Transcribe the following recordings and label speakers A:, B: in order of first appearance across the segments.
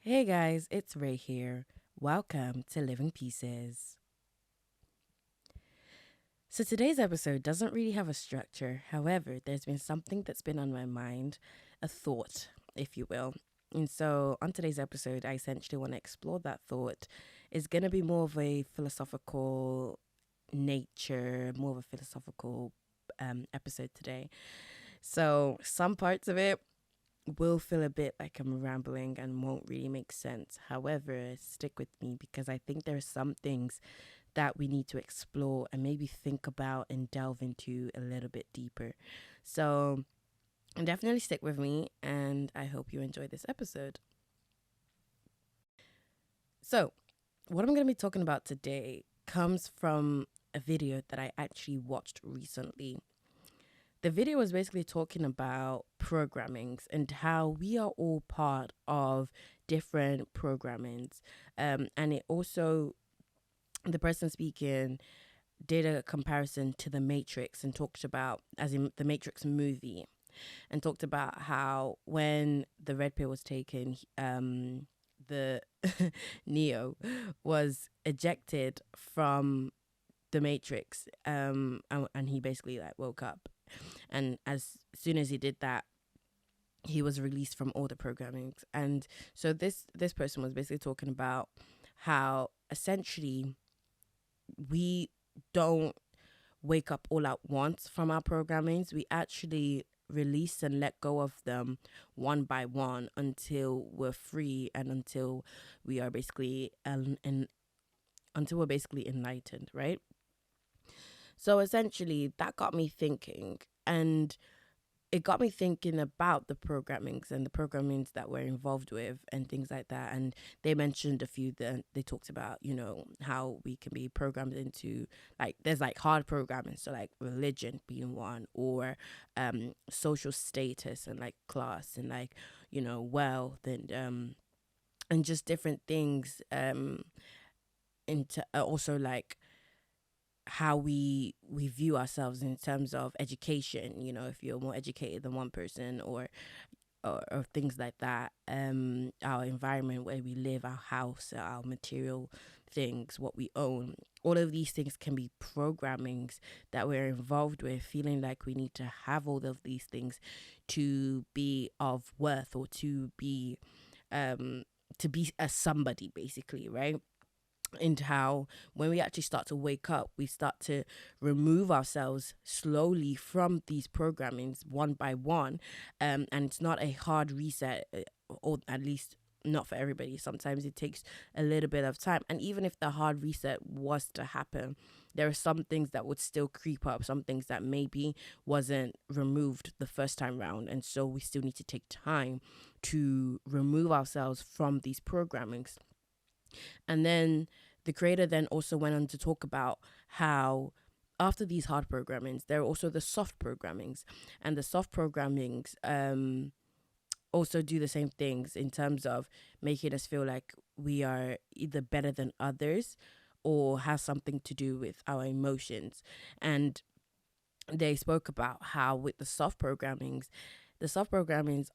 A: Hey guys, it's Ray here. Welcome to Living Pieces. So today's episode doesn't really have a structure. However, there's been something that's been on my mind, a thought, if you will. And so on today's episode, I essentially want to explore that thought. It's going to be more of a philosophical nature, more of a philosophical episode today. So some parts of it will feel a bit like I'm rambling and won't really make sense. However, stick with me because I think there are some things that we need to explore and maybe think about and delve into a little bit deeper. So, definitely stick with me and I hope you enjoy this episode. So, what I'm going to be talking about today comes from a video that I actually watched recently. The video was basically talking about programmings and how we are all part of different programmings. And it also, the person speaking did a comparison to the Matrix and talked about, as in the Matrix movie, and talked about how when the red pill was taken, the Neo was ejected from the Matrix, and he basically like woke up, and as soon as he did that, he was released from all the programmings. And so this person was basically talking about how essentially we don't wake up all at once from our programmings. We actually release and let go of them one by one until we're free and until we are basically until we're basically enlightened, right? So essentially that got me thinking, and it got me thinking about the programmings and the programmings that we're involved with and things like that. And they mentioned a few that they talked about, how we can be programmed into, like, there's like hard programming. So like religion being one, or social status and like class and like, wealth and just different things into also like how we view ourselves in terms of education, if you're more educated than one person, or things like that. Our environment where we live, our house, our material things, what we own, all of these things can be programmings that we're involved with, feeling like we need to have all of these things to be of worth, or to be a somebody, basically, right? And how when we actually start to wake up, we start to remove ourselves slowly from these programmings one by one, and it's not a hard reset, or at least not for everybody. Sometimes it takes a little bit of time, and even if the hard reset was to happen, there are some things that would still creep up, some things that maybe wasn't removed the first time round, and so we still need to take time to remove ourselves from these programmings. And then the creator then also went on to talk about how after these hard programmings, there are also the soft programmings. And the soft programmings also do the same things in terms of making us feel like we are either better than others or has something to do with our emotions. And they spoke about how with the soft programmings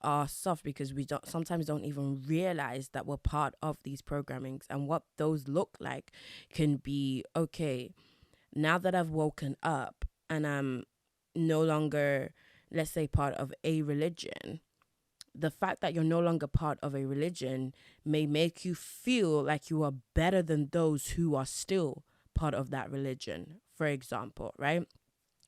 A: are soft because we don't sometimes don't even realize that we're part of these programmings, and what those look like can be, okay, now that I've woken up and I'm no longer, let's say, part of a religion. The fact that you're no longer part of a religion may make you feel like you are better than those who are still part of that religion, for example, right?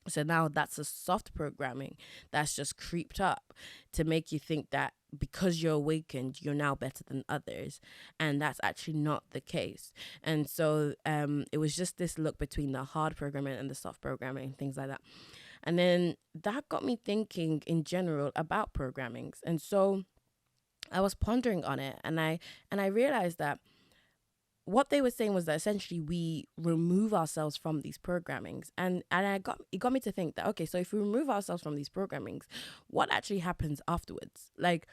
A: So now that's a soft programming that's just creeped up to make you think that because you're awakened, you're now better than others. And that's actually not the case. And so it was just this look between the hard programming and the soft programming, things like that. And then that got me thinking in general about programmings. And so I was pondering on it, and I realized that what they were saying was that essentially we remove ourselves from these programmings, and it got me to think that, okay, so if we remove ourselves from these programmings, what actually happens afterwards? Like,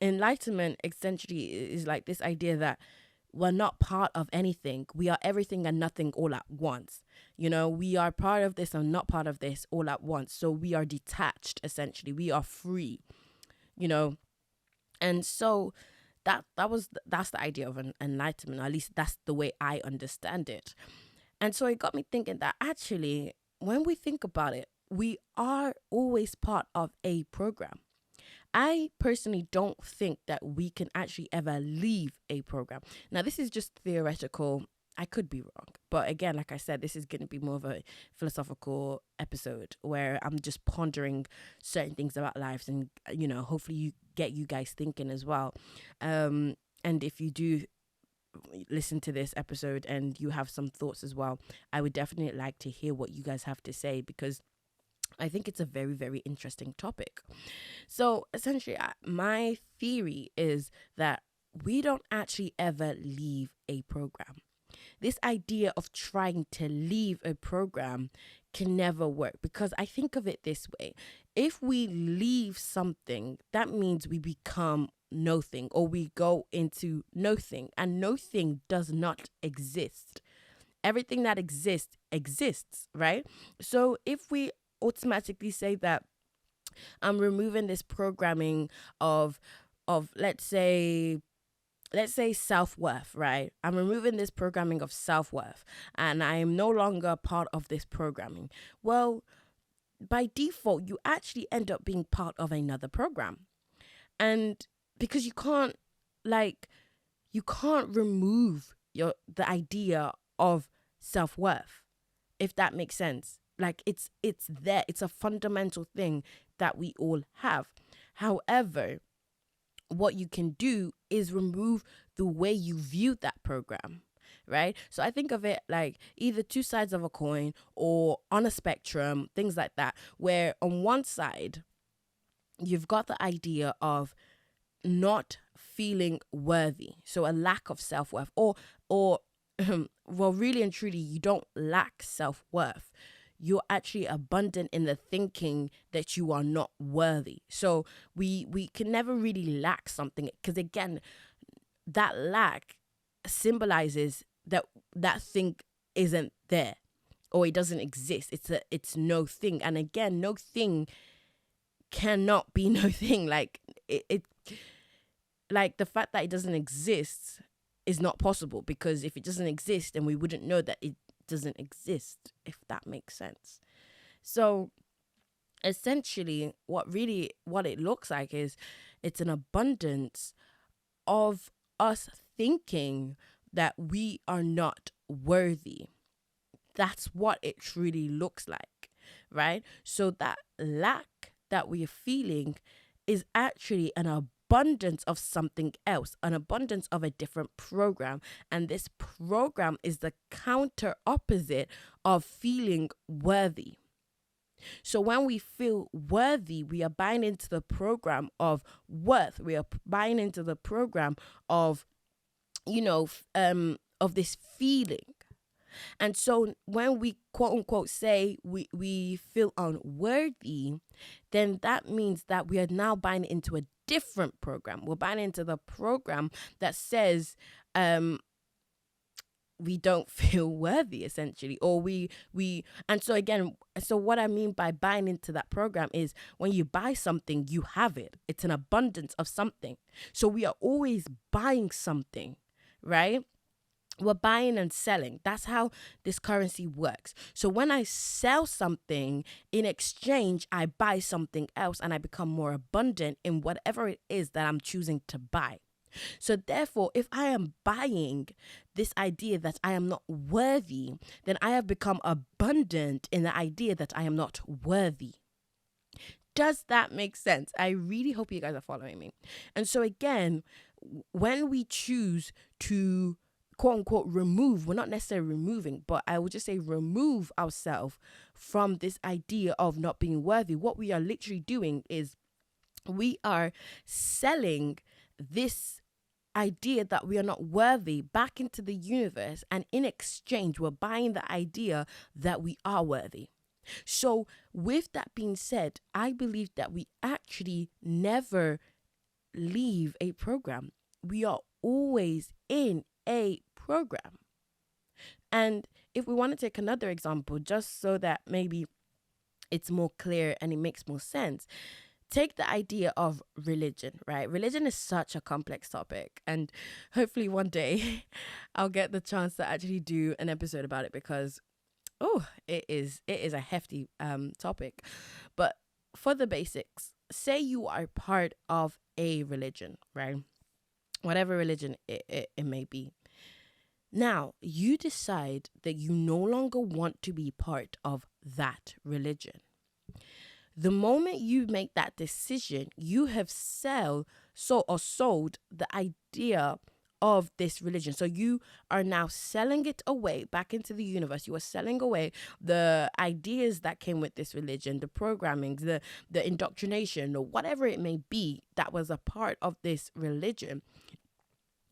A: enlightenment essentially is like this idea that we're not part of anything, we are everything and nothing all at once. We are part of this and not part of this all at once, so we are detached, essentially we are free, you know and so that's the idea of an enlightenment. At least that's the way I understand it. And so it got me thinking that actually, when we think about it, we are always part of a program. I personally don't think that we can actually ever leave a program. Now, this is just theoretical. I could be wrong. But again, like I said, this is going to be more of a philosophical episode where I'm just pondering certain things about lives and, hopefully you guys thinking as well. And if you do listen to this episode and you have some thoughts as well, I would definitely like to hear what you guys have to say, because I think it's a very, very interesting topic. So essentially, my theory is that we don't actually ever leave a program. This idea of trying to leave a program can never work, because I think of it this way. If we leave something, that means we become nothing, or we go into nothing, and nothing does not exist. Everything that exists, right? So if we automatically say that I'm removing this programming of let's say self-worth, right? I'm removing this programming of self-worth, and I am no longer part of this programming. Well, by default, you actually end up being part of another program. And because you can't remove the idea of self-worth, if that makes sense. Like it's there. It's a fundamental thing that we all have. However, what you can do is remove the way you view that program, right? So I think of it like either two sides of a coin or on a spectrum, things like that, where on one side, you've got the idea of not feeling worthy. So a lack of self-worth, or well, really and truly, you don't lack self-worth. You're actually abundant in the thinking that you are not worthy. So we can never really lack something, because again, that lack symbolizes that thing isn't there, or it doesn't exist. It's no thing. And again, no thing cannot be no thing. Like it like the fact that it doesn't exist is not possible, because if it doesn't exist, then we wouldn't know that it doesn't exist, if that makes sense. So essentially, what it looks like is it's an abundance of us thinking that we are not worthy. That's what it truly looks like, right? So that lack that we are feeling is actually an abundance of something else, an abundance of a different program. And this program is the counter opposite of feeling worthy. So when we feel worthy, we are buying into the program of worth. We are buying into the program of, of this feeling. And so when we quote unquote say we feel unworthy, then that means that we are now buying into a different program. We're buying into the program that says we don't feel worthy, essentially, or we and so again, so what I mean by buying into that program is when you buy something, you have it. It's an abundance of something. So we are always buying something, right? We're buying and selling. That's how this currency works. So when I sell something, in exchange, I buy something else, and I become more abundant in whatever it is that I'm choosing to buy. So therefore, if I am buying this idea that I am not worthy, then I have become abundant in the idea that I am not worthy. Does that make sense? I really hope you guys are following me. And so again, when we choose to quote unquote remove, we're not necessarily removing, but I would just say remove ourselves from this idea of not being worthy. What we are literally doing is we are selling this idea that we are not worthy back into the universe, and in exchange, we're buying the idea that we are worthy. So with that being said, I believe that we actually never leave a program. We are always in a program. And if we want to take another example, just so that maybe it's more clear and it makes more sense, take the idea of religion, right? Religion is such a complex topic, and hopefully one day I'll get the chance to actually do an episode about it, because it is a hefty topic. But for the basics, say you are part of a religion, right? Whatever religion it may be. Now, you decide that you no longer want to be part of that religion. The moment you make that decision, you have sold the idea of this religion. So you are now selling it away back into the universe. You are selling away the ideas that came with this religion, the programming, the indoctrination, or whatever it may be that was a part of this religion.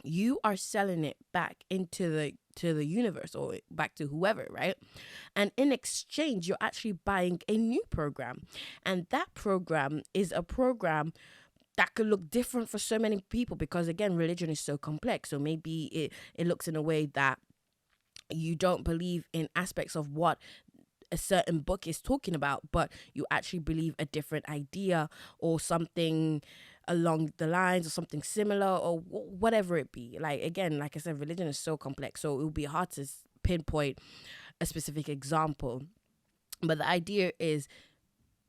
A: You are selling it back into the universe, or back to whoever, right? And in exchange, you're actually buying a new program. And that program is a program that could look different for so many people, because again, religion is so complex. So maybe it looks in a way that you don't believe in aspects of what a certain book is talking about, but you actually believe a different idea or something along the lines, or something similar, or whatever it be. Like, again, like I said, religion is so complex, so it will be hard to pinpoint a specific example. But the idea is,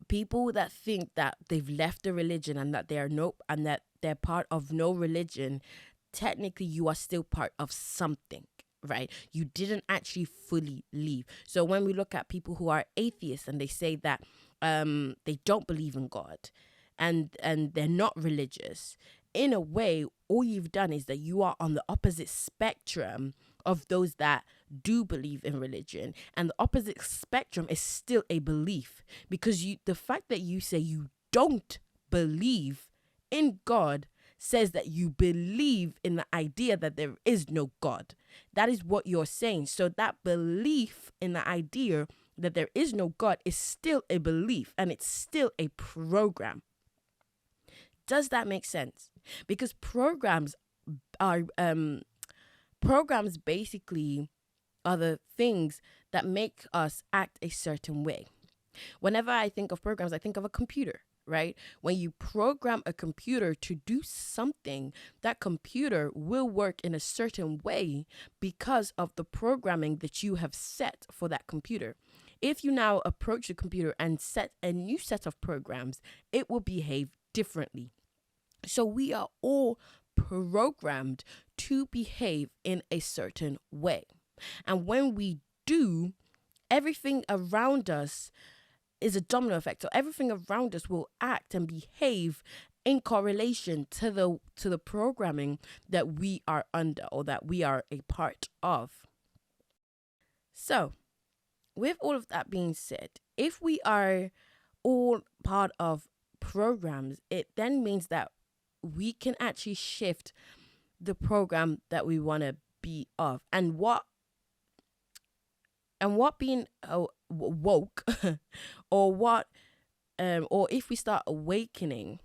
A: people that think that they've left the religion and that they're part of no religion, technically you are still part of something, right? You didn't actually fully leave. So when we look at people who are atheists and they say that they don't believe in God, and they're not religious, in a way, all you've done is that you are on the opposite spectrum of those that do believe in religion. And the opposite spectrum is still a belief, because the fact that you say you don't believe in God says that you believe in the idea that there is no God. That is what you're saying. So that belief in the idea that there is no God is still a belief, and it's still a program. Does that make sense? Because programs basically are the things that make us act a certain way. Whenever I think of programs, I think of a computer, right? When you program a computer to do something, that computer will work in a certain way because of the programming that you have set for that computer. If you now approach the computer and set a new set of programs, it will behave differently. So we are all programmed to behave in a certain way. And when we do, everything around us is a domino effect. So everything around us will act and behave in correlation to the programming that we are under, or that we are a part of. So, with all of that being said, if we are all part of programs, it then means that we can actually shift the program that we want to be of. And what being woke or if we start awakening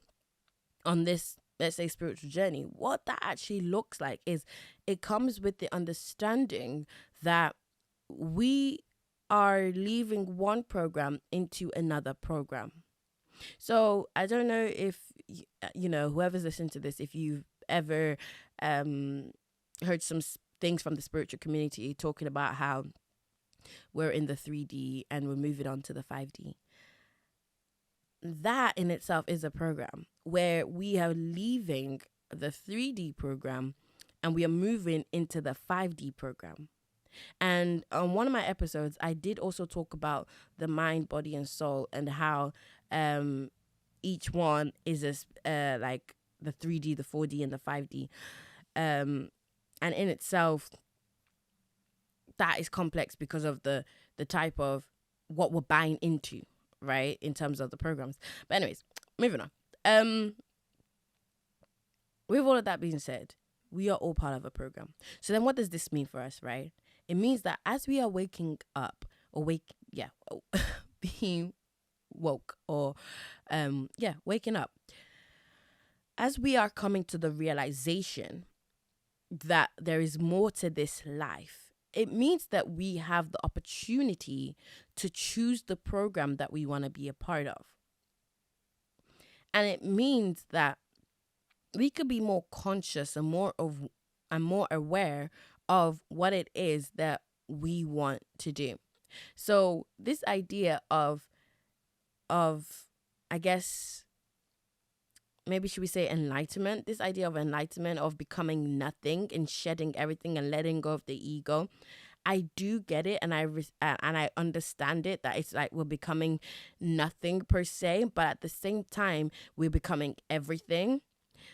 A: on this, let's say, spiritual journey, what that actually looks like is, it comes with the understanding that we are leaving one program into another program. So I don't know if, whoever's listening to this, if you've ever heard some things from the spiritual community talking about how we're in the 3D and we're moving on to the 5D. That in itself is a program where we are leaving the 3D program and we are moving into the 5D program. And on one of my episodes, I did also talk about the mind, body, and soul, and how each one is like the 3D, the 4D, and the 5D. And in itself, that is complex because of the type of what we're buying into, right, in terms of the programs. But anyways, moving on. With all of that being said, we are all part of a program. So then what does this mean for us, right? It means that as we are waking up, being woke, or waking up, as we are coming to the realization that there is more to this life, it means that we have the opportunity to choose the program that we want to be a part of. And it means that we could be more conscious and more aware of what it is that we want to do. So this idea of I guess maybe should we say enlightenment, this idea of enlightenment, of becoming nothing and shedding everything and letting go of the ego, I do get it, and I understand it, that it's like we're becoming nothing per se, but at the same time we're becoming everything.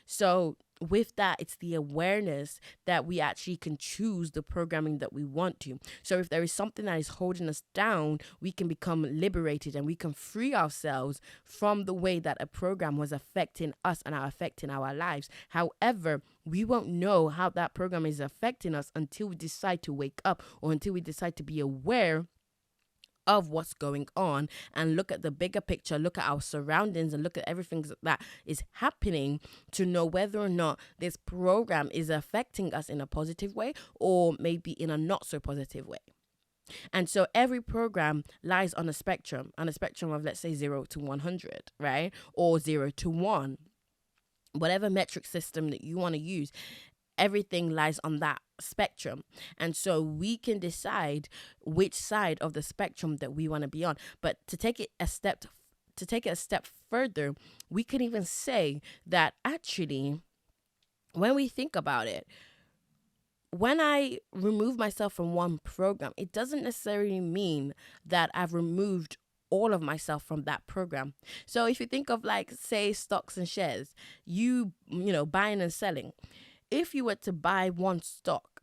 A: So with that, it's the awareness that we actually can choose the programming that we want to. So if there is something that is holding us down, we can become liberated and we can free ourselves from the way that a program was affecting us and affecting our lives. However, we won't know how that program is affecting us until we decide to wake up, or until we decide to be aware of what's going on and look at the bigger picture, look at our surroundings and look at everything that is happening, to know whether or not this program is affecting us in a positive way or maybe in a not so positive way. And so every program lies on a spectrum of, let's say, 0 to 100, right? Or 0 to 1. Whatever metric system that you want to use, everything lies on that spectrum. And so we can decide which side of the spectrum that we want to be on. But to take it a step further, we could even say that actually, when we think about it, when I remove myself from one program, it doesn't necessarily mean that I've removed all of myself from that program. So if you think of, like, say, stocks and shares, you know, buying and selling. If you were to buy one stock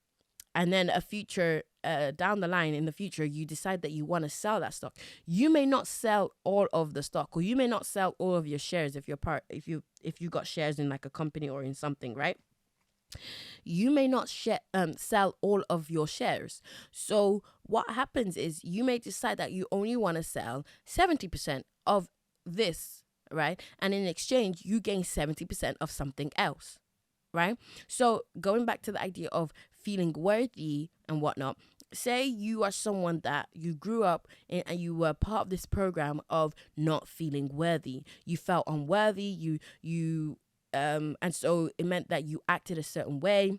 A: and then a future down the line in the future, you decide that you want to sell that stock, you may not sell all of the stock, or you may not sell all of your shares if you got shares in like a company or in something, right? You may not sell all of your shares. So what happens is you may decide that you only want to sell 70% of this, right? And in exchange, you gain 70% of something else. Right? So going back to the idea of feeling worthy and whatnot, say you are someone that you grew up in and you were part of this program of not feeling worthy. You felt unworthy. And so it meant that you acted a certain way.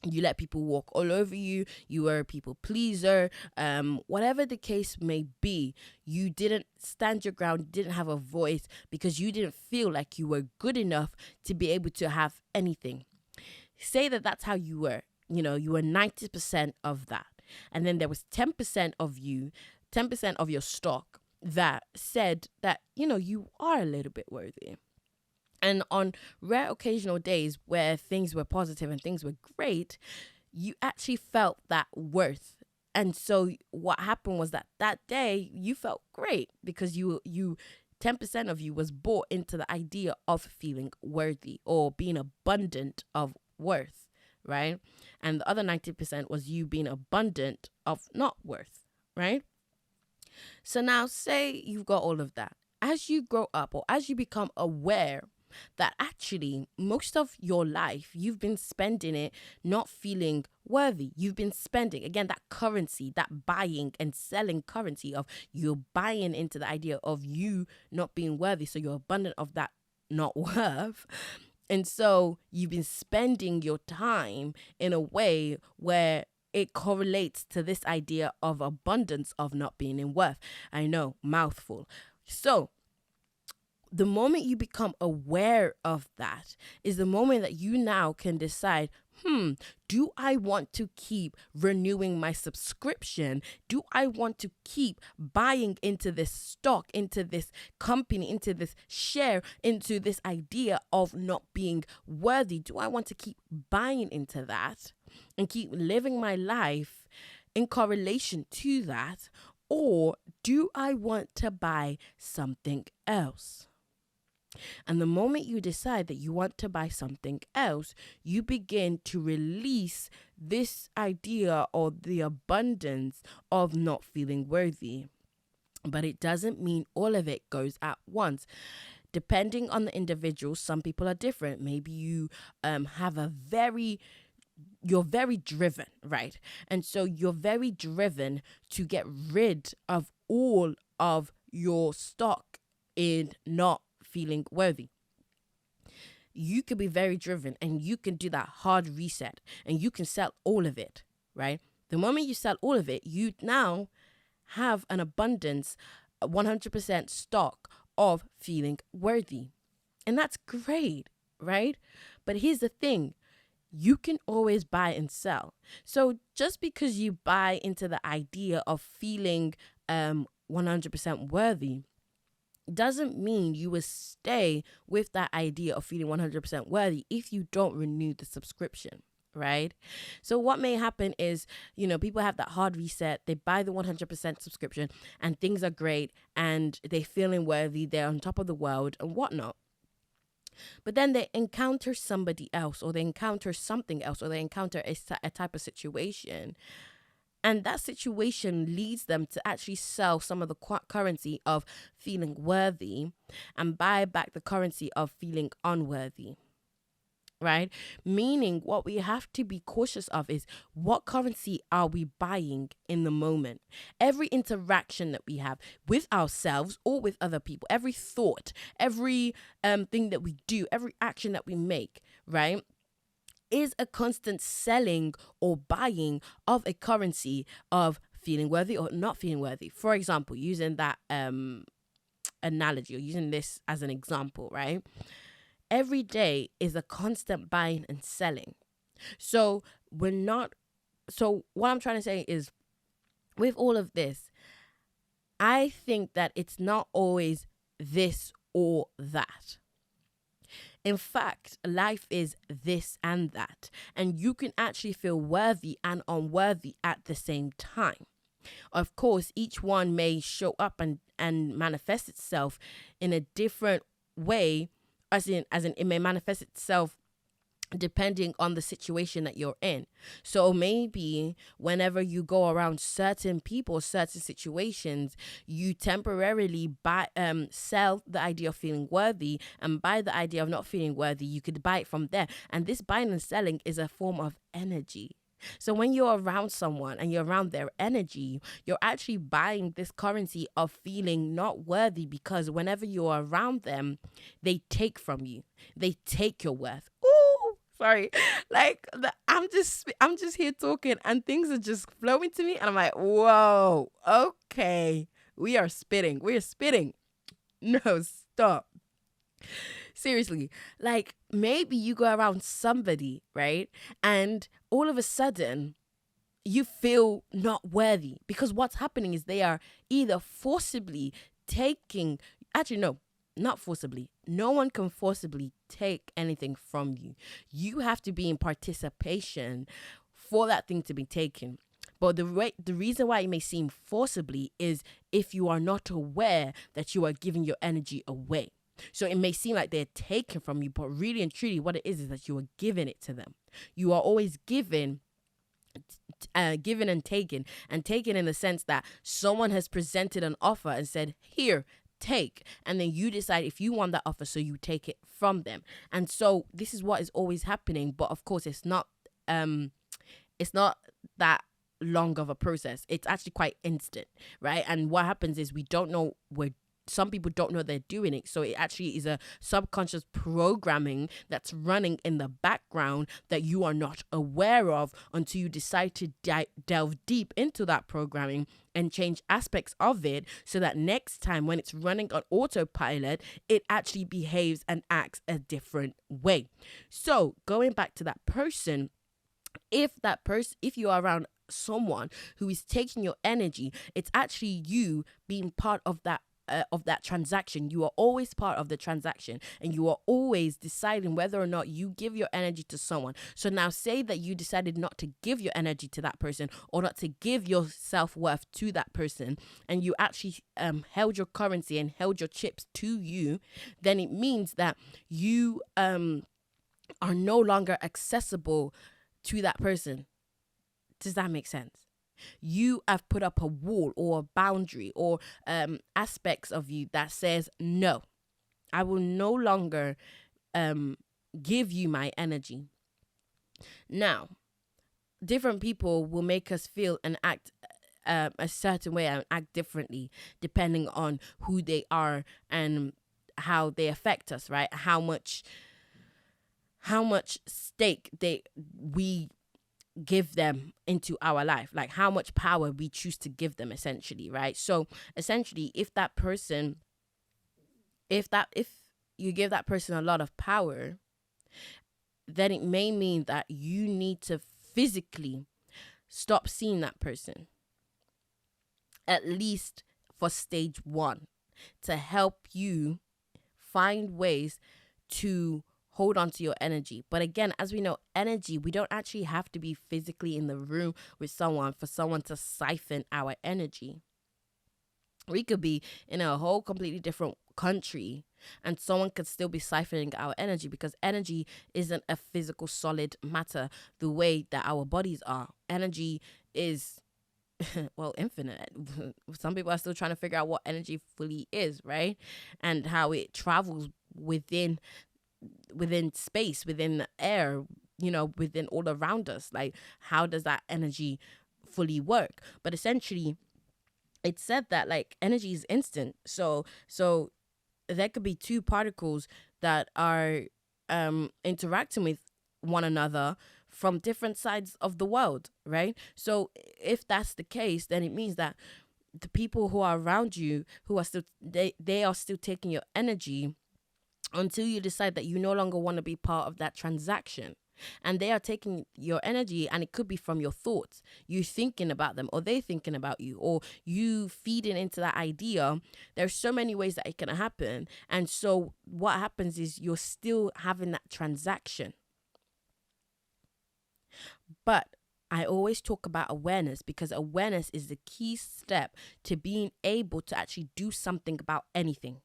A: You let people walk all over you. You were a people pleaser. Whatever the case may be, you didn't stand your ground, didn't have a voice, because you didn't feel like you were good enough to be able to have anything. Say that that's how you were. You know, you were 90% of that. And then there was 10% of you, 10% of your stock that said that, you know, you are a little bit worthy. And on rare occasional days where things were positive and things were great, you actually felt that worth. And so what happened was that day you felt great because you 10% of you was bought into the idea of feeling worthy or being abundant of worth, right? And the other 90% was you being abundant of not worth, right? So now say you've got all of that. As you grow up, or as you become aware that actually most of your life you've been spending it not feeling worthy. You've been spending, again, that currency, that buying and selling currency of you're buying into the idea of you not being worthy. So you're abundant of that not worth. And so you've been spending your time in a way where it correlates to this idea of abundance of not being in worth. I know, mouthful. So the moment you become aware of that is the moment that you now can decide, do I want to keep renewing my subscription? Do I want to keep buying into this stock, into this company, into this share, into this idea of not being worthy? Do I want to keep buying into that and keep living my life in correlation to that? Or do I want to buy something else? And the moment you decide that you want to buy something else, you begin to release this idea or the abundance of not feeling worthy. But it doesn't mean all of it goes at once. Depending on the individual, some people are different. Maybe you you're very driven, right? And so you're very driven to get rid of all of your stock in not feeling worthy. you could be very driven and you can do that hard reset and you can sell all of it, right? The moment you sell all of it, you now have an abundance, 100% stock of feeling worthy. And that's great, right? But here's the thing. You can always buy and sell. So just because you buy into the idea of feeling 100% worthy doesn't mean you will stay with that idea of feeling 100% worthy if you don't renew the subscription, right? So what may happen is, people have that hard reset, they buy the 100% subscription and things are great and they're feeling worthy, they're on top of the world and whatnot. But then they encounter somebody else or they encounter something else or they encounter a type of situation. And that situation leads them to actually sell some of the currency of feeling worthy and buy back the currency of feeling unworthy. Right? Meaning what we have to be cautious of is what currency are we buying in the moment? Every interaction that we have with ourselves or with other people, every thought, every thing that we do, every action that we make, right, is a constant selling or buying of a currency of feeling worthy or not feeling worthy. For example, using that analogy or using this as an example, right? Every day is a constant buying and selling. So what I'm trying to say is, with all of this, I think that it's not always this or that. In fact, life is this and that, and you can actually feel worthy and unworthy at the same time. Of course, each one may show up and manifest itself in a different way, as in it may manifest itself depending on the situation that you're in. So maybe whenever you go around certain people, certain situations, you temporarily sell the idea of feeling worthy and buy the idea of not feeling worthy. You could buy it from there. And this buying and selling is a form of energy. So when you're around someone and you're around their energy, you're actually buying this currency of feeling not worthy, because whenever you're around them, they take from you. They take your worth. Ooh, sorry. I'm just here talking and things are just flowing to me and I'm like, whoa, okay. We are spitting. No, stop. Seriously, like maybe you go around somebody, right? And all of a sudden you feel not worthy because what's happening is they are either forcibly taking, actually, no, not forcibly. No one can forcibly take anything from you. You have to be in participation for that thing to be taken. But the reason why it may seem forcibly is if you are not aware that you are giving your energy away. So it may seem like they're taken from you, but really and truly what it is that you are giving it to them. You are always giving and taken in the sense that someone has presented an offer and said, here, take, and then you decide if you want that offer, so you take it from them. And so this is what is always happening, but of course it's not that long of a process. It's actually quite instant, right? And what happens is we don't know some people don't know they're doing it. So it actually is a subconscious programming that's running in the background that you are not aware of until you decide to delve deep into that programming and change aspects of it so that next time when it's running on autopilot, it actually behaves and acts a different way. So going back to that person, if you are around someone who is taking your energy, it's actually you being part of that transaction. You are always part of the transaction and you are always deciding whether or not you give your energy to someone. So now say that you decided not to give your energy to that person or not to give your self-worth to that person, and you actually held your currency and held your chips to you, then it means that you are no longer accessible to that person. Does that make sense? You have put up a wall or a boundary or aspects of you that says, no, I will no longer give you my energy. Now, different people will make us feel and act a certain way and act differently depending on who they are and how they affect us, right? How much how much stake we give them into our life, like how much power we choose to give them, essentially, right? So essentially, if you give that person a lot of power, then it may mean that you need to physically stop seeing that person, at least for stage 1, to help you find ways to hold on to your energy. But again, as we know, energy, we don't actually have to be physically in the room with someone for someone to siphon our energy. We could be in a whole completely different country and someone could still be siphoning our energy, because energy isn't a physical solid matter the way that our bodies are. Energy is well, infinite. Some people are still trying to figure out what energy fully is, right? And how it travels within space, within the air, within all around us. Like, how does that energy fully work? But essentially, it said that like energy is instant. So there could be two particles that are interacting with one another from different sides of the world, right? So if that's the case, then it means that the people who are around you, who are still they are still taking your energy until you decide that you no longer want to be part of that transaction. And they are taking your energy, and it could be from your thoughts, you thinking about them, or they thinking about you, or you feeding into that idea. There's so many ways that it can happen. And so what happens is you're still having that transaction. But I always talk about awareness, because awareness is the key step to being able to actually do something about anything.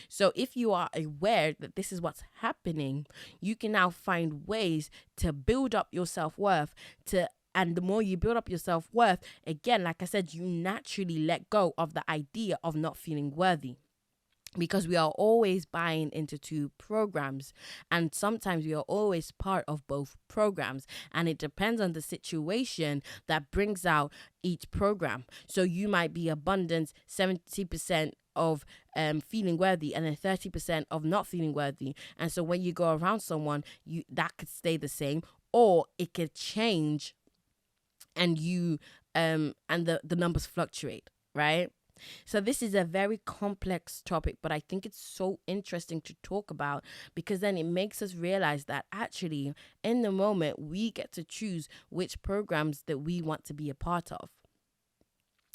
A: So if you are aware that this is what's happening, you can now find ways to build up your self-worth, and the more you build up your self-worth, again, like I said, you naturally let go of the idea of not feeling worthy. Because we are always buying into two programs, and sometimes we are always part of both programs, and it depends on the situation that brings out each program. So you might be abundance 70% of feeling worthy, and then 30% of not feeling worthy. And so when you go around someone, that could stay the same, or it could change, and the numbers fluctuate, right? So this is a very complex topic, but I think it's so interesting to talk about, because then it makes us realize that actually in the moment we get to choose which programs that we want to be a part of.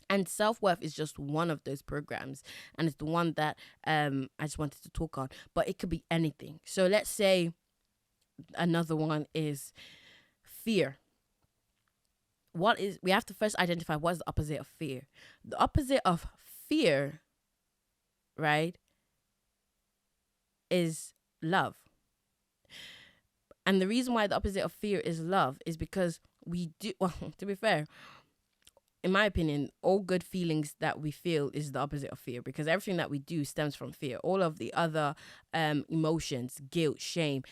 A: And self-worth is just one of those programs, and it's the one that I just wanted to talk on. But it could be anything. So let's say another one is fear. We have to first identify what's the opposite of fear. The opposite of fear, right, is love. And the reason why the opposite of fear is love is because to be fair, in my opinion, all good feelings that we feel is the opposite of fear, because everything that we do stems from fear. All of the other emotions, guilt, shame,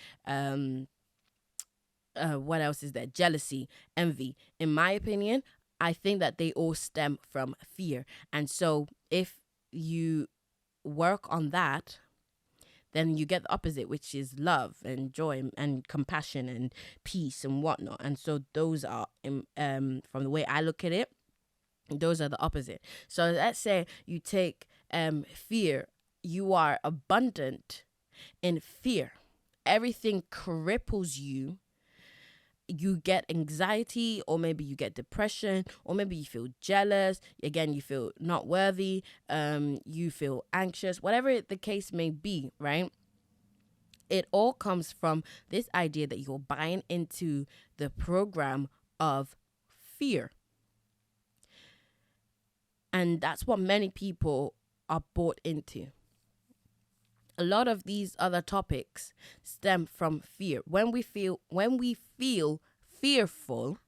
A: what else is there? Jealousy, envy. In my opinion, I think that they all stem from fear. And so if you work on that, then you get the opposite, which is love and joy and compassion and peace and whatnot. And so those are, from the way I look at it, those are the opposite. So let's say you take fear. You are abundant in fear. Everything cripples you. You get anxiety, or maybe you get depression, or maybe you feel jealous. Again, you feel not worthy. You feel anxious, whatever the case may be, right? It all comes from this idea that you're buying into the program of fear. And that's what many people are bought into. A lot of these other topics stem from fear. When we feel fearful,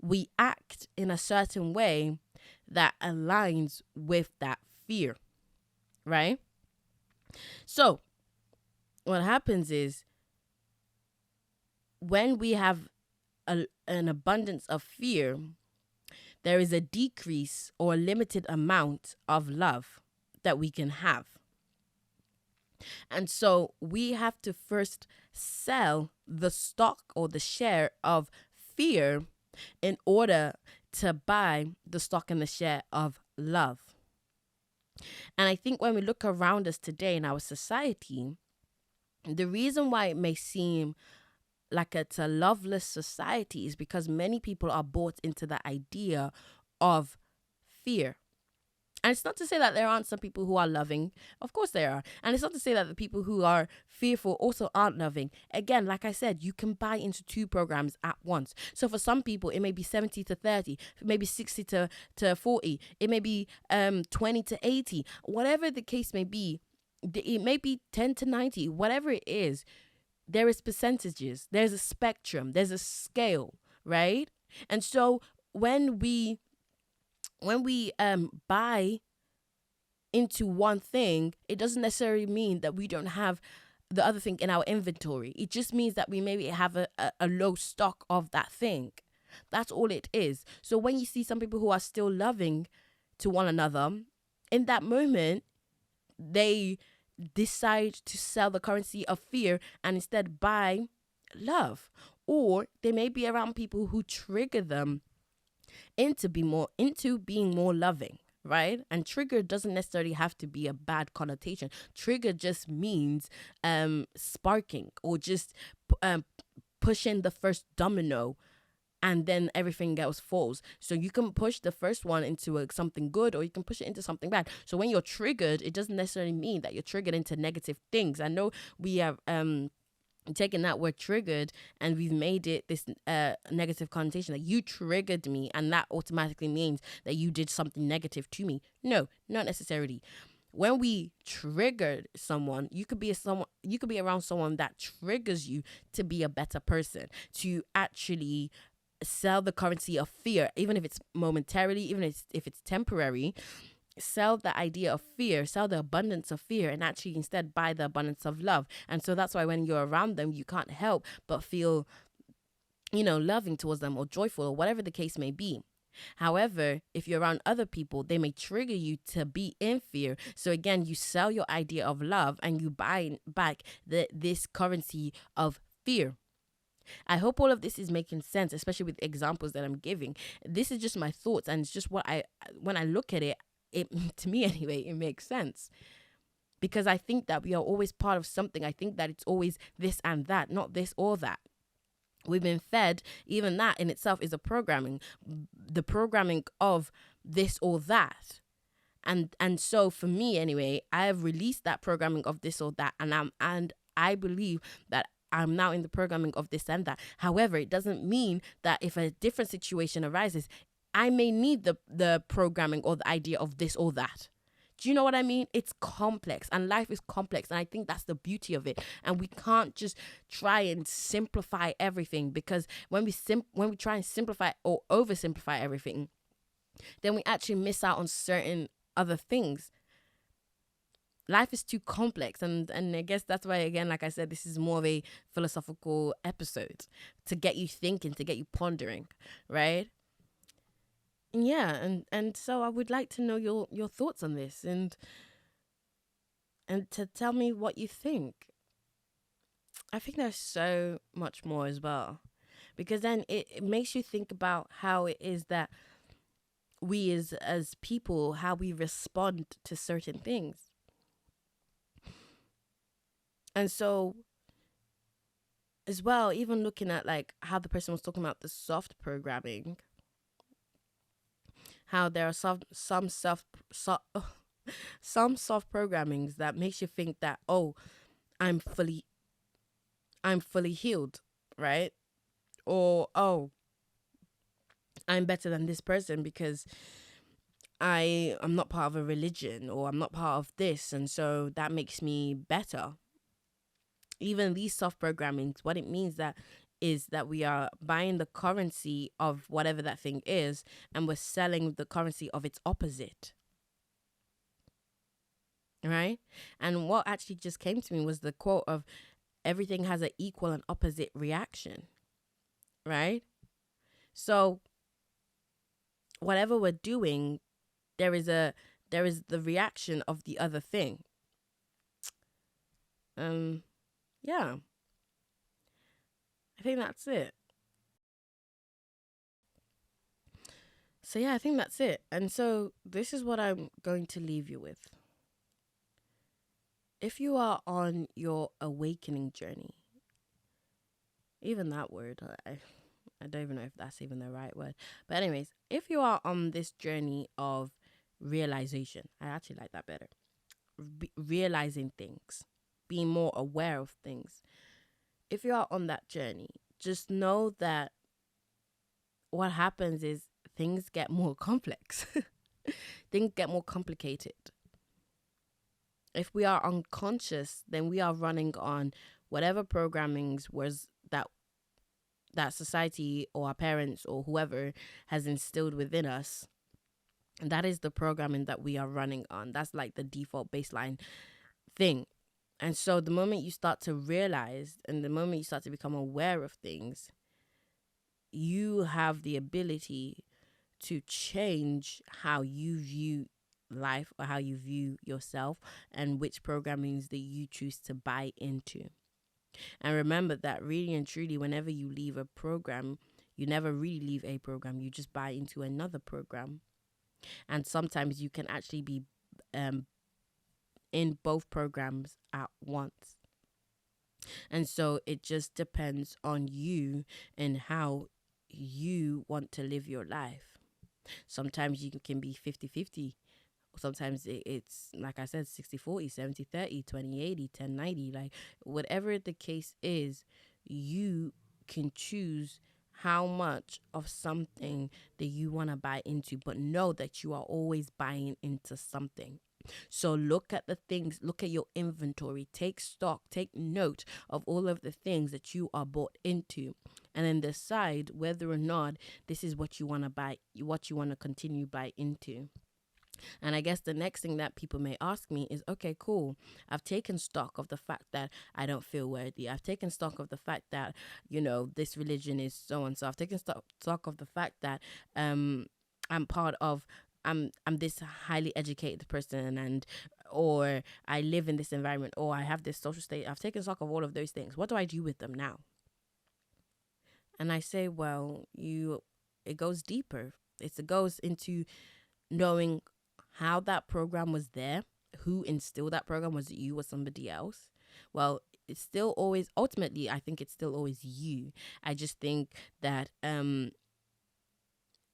A: we act in a certain way that aligns with that fear, right? So what happens is, when we have an abundance of fear, there is a decrease or a limited amount of love that we can have. And so we have to first sell the stock or the share of fear in order to buy the stock and the share of love. And I think when we look around us today in our society, the reason why it may seem like it's a loveless society is because many people are bought into the idea of fear. And it's not to say that there aren't some people who are loving. Of course there are. And it's not to say that the people who are fearful also aren't loving. Again, like I said, you can buy into two programs at once. So for some people, it may be 70 to 30, maybe 60 to 40. It may be 20 to 80. Whatever the case may be, it may be 10 to 90. Whatever it is, there is percentages. There's a spectrum. There's a scale, right? And so when we buy into one thing, it doesn't necessarily mean that we don't have the other thing in our inventory. It just means that we maybe have a low stock of that thing. That's all it is. So when you see some people who are still loving to one another, in that moment, they decide to sell the currency of fear and instead buy love. Or they may be around people who trigger them into being more loving, right? And trigger doesn't necessarily have to be a bad connotation. Trigger just means sparking or just pushing the first domino, and then everything else falls. So you can push the first one into something good, or you can push it into something bad. So when you're triggered, it doesn't necessarily mean that you're triggered into negative things. I know we have taken that word triggered and we've made it this negative connotation, that you triggered me and that automatically means that you did something negative to me. No, not necessarily. When we triggered someone, you could be around someone that triggers you to be a better person, to actually sell the currency of fear, even if it's momentarily, even if it's temporary. Sell the idea of fear, sell the abundance of fear, and actually instead buy the abundance of love. And so that's why when you're around them, you can't help but feel, loving towards them or joyful or whatever the case may be. However, if you're around other people, they may trigger you to be in fear. So again, you sell your idea of love and you buy back this currency of fear. I hope all of this is making sense, especially with examples that I'm giving. This is just my thoughts, and it's just when I look at it, to me anyway, it makes sense. Because I think that we are always part of something. I think that it's always this and that, not this or that. We've been fed, even that in itself is the programming of this or that. And so for me anyway, I have released that programming of this or that, and I believe that I'm now in the programming of this and that. However, it doesn't mean that if a different situation arises, I may need the programming or the idea of this or that. Do you know what I mean? It's complex, and life is complex, and I think that's the beauty of it. And we can't just try and simplify everything, because when we try and simplify or oversimplify everything, then we actually miss out on certain other things. Life is too complex, and I guess that's why, again, like I said, this is more of a philosophical episode to get you thinking, to get you pondering, right? Yeah, and so I would like to know your thoughts on this, and to tell me what you think. I think there's so much more as well, because then it makes you think about how it is that we as people, how we respond to certain things. And so as well, even looking at like how the person was talking about the soft programming, how there are some soft programmings that makes you think that, oh, I'm fully healed, right? Or, oh, I'm better than this person because I'm not part of a religion, or I'm not part of this, and so that makes me better. Even these soft programmings, what it means is that we are buying the currency of whatever that thing is, and we're selling the currency of its opposite. Right? And what actually just came to me was the quote of everything has an equal and opposite reaction. Right? So whatever we're doing, there is the reaction of the other thing. Yeah, I think that's it. So yeah, I think that's it. And so this is what I'm going to leave you with. If you are on your awakening journey, even that word, I don't even know if that's even the right word. But anyways, if you are on this journey of realization, I actually like that better. Realizing things, being more aware of things. If you are on that journey, just know that what happens is things get more complex. Things get more complicated. If we are unconscious, then we are running on whatever programmings was that society or our parents or whoever has instilled within us. And that is the programming that we are running on. That's like the default baseline thing. And so the moment you start to realize and the moment you start to become aware of things, you have the ability to change how you view life or how you view yourself and which programmings that you choose to buy into. And remember that really and truly, whenever you leave a program, you never really leave a program, you just buy into another program. And sometimes you can actually be um, in both programs at once. And so it just depends on you and how you want to live your life. Sometimes you can be 50-50. Sometimes it's, like I said, 60-40, 70-30, 20-80, 10-90. Like, whatever the case is, you can choose how much of something that you want to buy into, but know that you are always buying into something. So look at the things, look at your inventory, take stock, take note of all of the things that you are bought into, and then decide whether or not this is what you want to buy, what you want to continue buy into. And I guess the next thing that people may ask me is, okay, cool. I've taken stock of the fact that I don't feel worthy. I've taken stock of the fact that, this religion is so and so. I've taken stock of the fact that I'm part of I'm this highly educated person, and or I live in this environment, or I have this social state. I've taken stock of all of those things. What do I do with them now? And I say, well, it goes deeper. It goes into knowing how that program was there, who instilled that program. Was it you or somebody else? Well, it's still always, ultimately, I think it's still always you. I just think that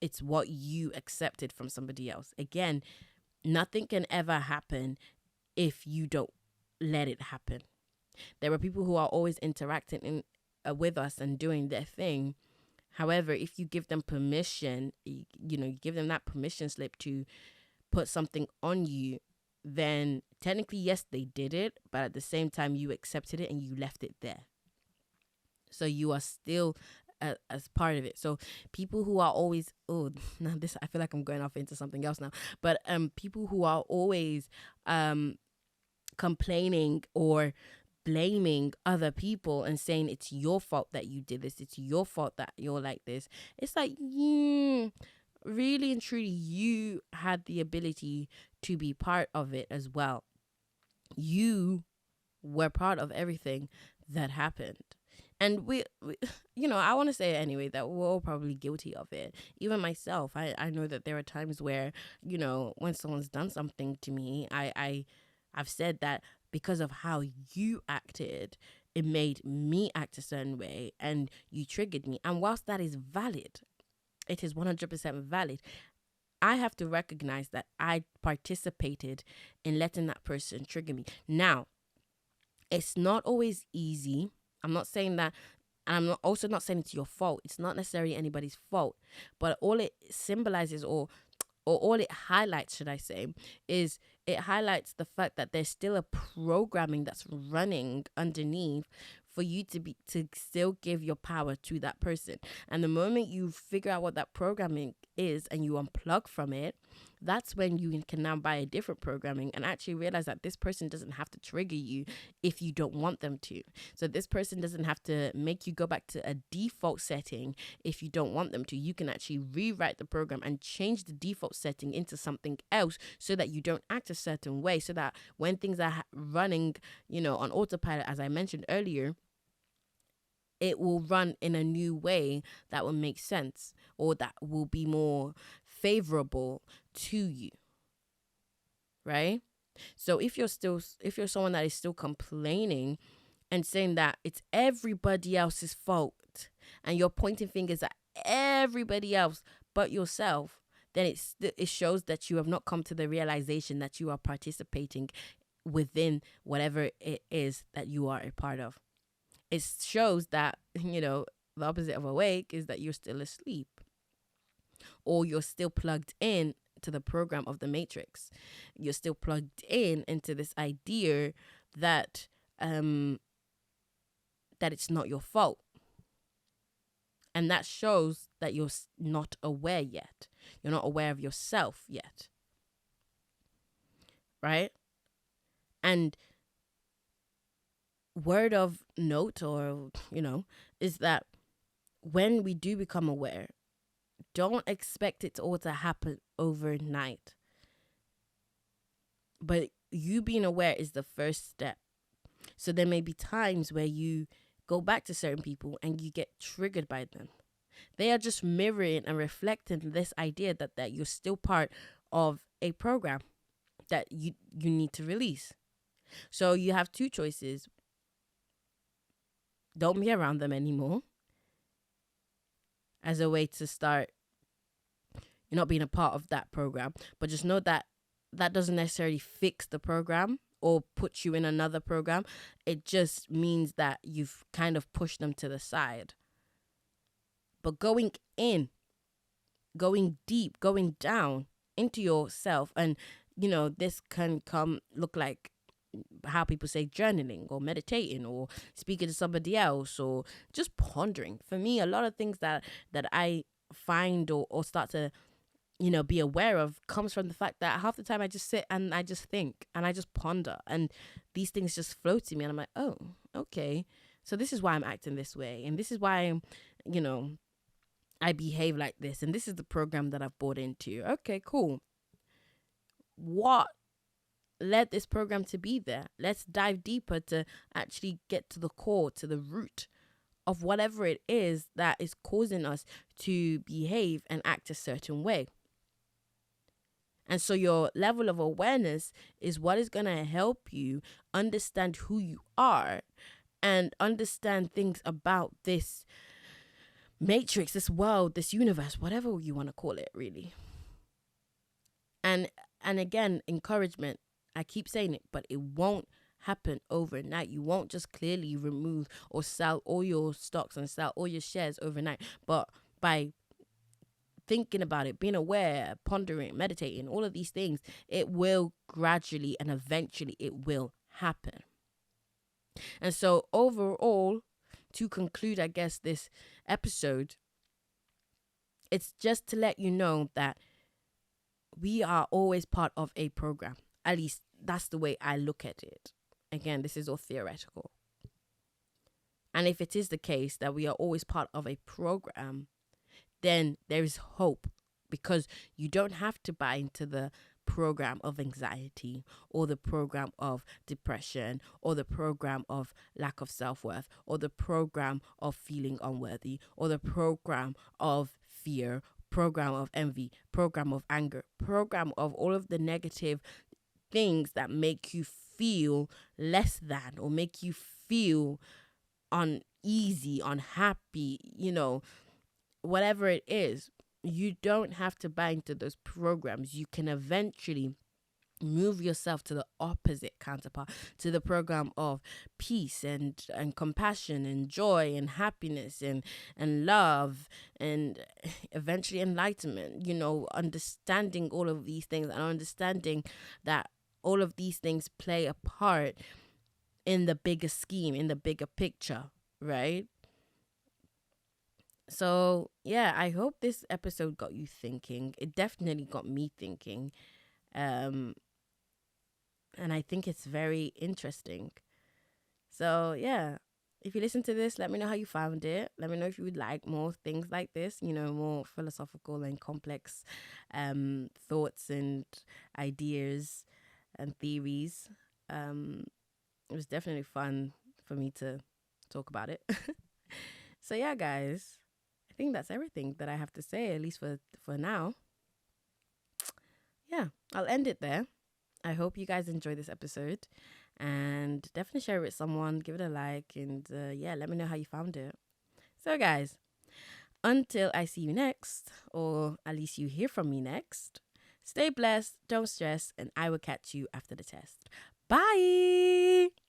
A: it's what you accepted from somebody else. Again, nothing can ever happen if you don't let it happen. There are people who are always interacting with us and doing their thing. However, if you give them permission, you give them that permission slip to put something on you, then technically, yes, they did it, but at the same time, you accepted it and you left it there. So you are still as part of it. So people who are always, now this, I feel like I'm going off into something else now, but people who are always complaining or blaming other people and saying it's your fault that you did this, it's your fault that you're like this. It's like, really and truly, you had the ability to be part of it as well. You were part of everything that happened. And we I want to say anyway that we're all probably guilty of it. Even myself, I know that there are times where, when someone's done something to me, I've said that because of how you acted, it made me act a certain way and you triggered me. And whilst that is valid, it is 100% valid, I have to recognize that I participated in letting that person trigger me. Now, it's not always easy. I'm not saying that, and I'm also not saying it's your fault. It's not necessarily anybody's fault, but all it symbolizes, or all it highlights, should I say, is it highlights the fact that there's still a programming that's running underneath for you to still give your power to that person. And the moment you figure out what that programming is and you unplug from it, that's when you can now buy a different programming and actually realize that this person doesn't have to trigger you if you don't want them to. So this person doesn't have to make you go back to a default setting if you don't want them to. You can actually rewrite the program and change the default setting into something else so that you don't act a certain way, so that when things are running, on autopilot, as I mentioned earlier, it will run in a new way that will make sense, or that will be more favorable to you, right? So if you're someone that is still complaining and saying that it's everybody else's fault, and you're pointing fingers at everybody else but yourself, then it shows that you have not come to the realization that you are participating within whatever it is that you are a part of. It shows that, the opposite of awake is that you're still asleep, or you're still plugged in to the program of the matrix. You're still plugged in into this idea that that it's not your fault. And that shows that you're not aware yet. You're not aware of yourself yet. Right? And word of note, or, is that when we do become aware, don't expect it all to happen overnight. But you being aware is the first step. So there may be times where you go back to certain people and you get triggered by them. They are just mirroring and reflecting this idea that you're still part of a program that you need to release. So you have two choices. Don't be around them anymore, as a way to start not being a part of that program. But just know that that doesn't necessarily fix the program or put you in another program. It just means that you've kind of pushed them to the side. But going in, going deep, going down into yourself, and this can look like how people say journaling or meditating or speaking to somebody else or just pondering. For me, a lot of things that I find or start to be aware of comes from the fact that half the time I just sit and I just think and I just ponder, and these things just float to me, and I'm like, oh, okay, so this is why I'm acting this way, and this is why I'm I behave like this, and this is the program that I've bought into. Okay, cool. What led this program to be there? Let's dive deeper to actually get to the core, to the root of whatever it is that is causing us to behave and act a certain way. And so your level of awareness is what is going to help you understand who you are and understand things about this matrix, this world, this universe, whatever you want to call it, really. And again, encouragement. I keep saying it, but it won't happen overnight. You won't just clearly remove or sell all your stocks and sell all your shares overnight. But by thinking about it, being aware, pondering, meditating, all of these things, it will gradually and eventually it will happen. And so overall, to conclude, I guess, this episode, it's just to let you know that we are always part of a program. At least that's the way I look at it. Again, this is all theoretical. And if it is the case that we are always part of a program, then there is hope, because you don't have to buy into the program of anxiety or the program of depression or the program of lack of self-worth or the program of feeling unworthy or the program of fear, program of envy, program of anger, program of all of the negative things that make you feel less than or make you feel uneasy, unhappy, whatever it is. You don't have to buy into those programs. You can eventually move yourself to the opposite counterpart, to the program of peace and compassion and joy and happiness and love and eventually enlightenment, understanding all of these things and understanding that all of these things play a part in the bigger scheme, in the bigger picture, right? So, yeah, I hope this episode got you thinking. It definitely got me thinking. Um, and I think it's very interesting. So, yeah, if you listen to this, let me know how you found it. Let me know if you would like more things like this, more philosophical and complex thoughts and ideas and theories. It was definitely fun for me to talk about it. So, yeah, guys, I think that's everything that I have to say, at least for now. Yeah, I'll end it there. I hope you guys enjoyed this episode, and definitely share it with someone, give it a like, and yeah, let me know how you found it. So, guys, until I see you next, or at least you hear from me next, stay blessed, don't stress, and I will catch you after the test. Bye.